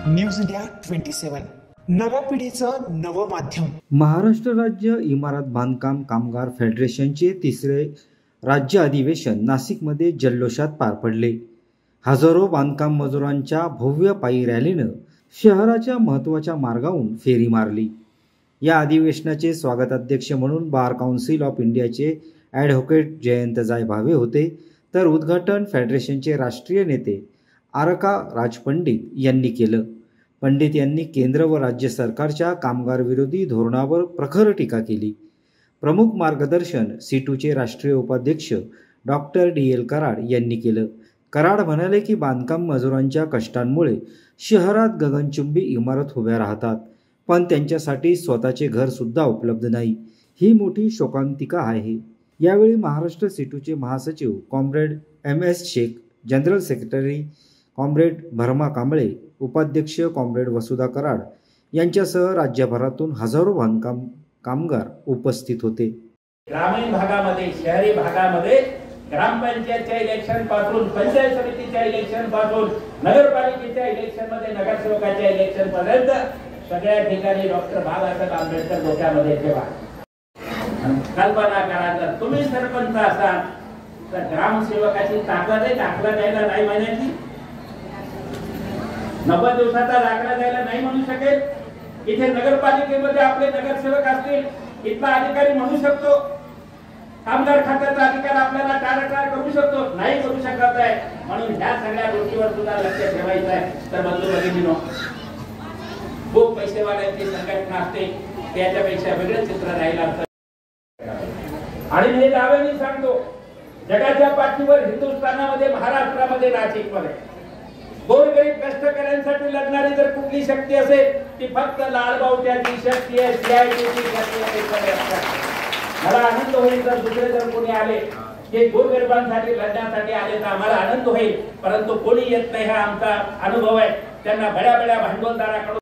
News India 27 नव्या पिढीचं नवं माध्यम। महाराष्ट्र राज्य इमारत बांधकाम कामगार फेडरेशनचे तिसरे राज्य अधिवेशन नाशिकमध्ये जल्लोषात पार पडले। हजारो बांधकाम मजुरांच्या भव्य पायी रॅलीनं शहराच्या महत्त्वाच्या मार्गावरून फेरी मारली। या अधिवेशनाचे स्वागताध्यक्ष म्हणून बार काउन्सिल ऑफ इंडियाचे ॲडव्होकेट जयंत जाय भावे होते, तर उद्घाटन फेडरेशनचे राष्ट्रीय नेते आरका राजपंडित यांनी केलं। पंडित यांनी केंद्र व राज्य सरकारच्या कामगार विरोधी धोरणावर प्रखर टीका केली। प्रमुख मार्गदर्शन C2चे राष्ट्रीय उपाध्यक्ष डॉक्टर DL कराड यांनी केलं। कराड म्हणाले की बांधकाम मजुरांच्या कष्टांमुळे शहरात गगनचुंबी इमारत उभ्या राहतात, पण त्यांच्यासाठी स्वतःचे घर सुद्धा उपलब्ध नाही। ही मोठी शोकांतिका आहे। यावेळी महाराष्ट्र C2चे महासचिव comrade MS Shaikh, general secretary comrade Bharma Kamble, उपाध्यक्ष कॉम्रेड वसुधा कराड यांच्यासह राज्यभरातून हजारो बांधकाम कामगार उपस्थित होते। ग्रामीण भागामध्ये, शहरी भागामध्ये ग्रामपंचायतच्या इलेक्शन पासून, पंचायत समितीच्या इलेक्शन पासून, नगरपालिकेच्या इलेक्शन मध्ये, नगरसेवकाच्या इलेक्शन पर्यंत सगळ्या ठिकाणी डॉक्टर बाबासाहेब आंबेडकर डोक्यामध्ये ठेवा। कल्पना करा, जर तुम्ही सरपंच असाल तर ग्रामसेवकाची ताकद आहे दाखला द्यायला नाही महिन्याची, 90 दिवसाचा दाखला द्यायला नाही म्हणू शकेल। इथे नगरपालिकेमध्ये आपले नगरसेवक असतील, इथला अधिकारी म्हणू शकतो, कामगार खात्याचा अधिकारी आपल्याला टाळाटाळ करू शकतो, नाही करू शकत आहे। म्हणून ह्या सगळ्या गोष्टीवर सुद्धा लक्ष ठेवायचं आहे। तर बंधू भगिनींनो, खूप पैसेवाल्यांची संघटना असते, त्याच्यापेक्षा वेगळं चित्र राहिलं असतं। आणि हे दाव्याने सांगतो, जगाच्या पाठीवर हिंदुस्थानामध्ये, महाराष्ट्रामध्ये, नाशिकमध्ये गोरगरीब कष्टकऱ्यांसाठी लढणारी जर कुठली शक्ती असेल ती फक्त लालबावट्याची शक्ती आहे, CITची शक्ती आहे। मला आनंद होईल जर दुसरे जर कोणी आले जे गोरगरिबांसाठी लढण्यासाठी आले तर आम्हाला आनंद होईल, परंतु कोणी येत नाही हा आमचा अनुभव आहे। त्यांना बड्या बड्या भांडवलदाराकडून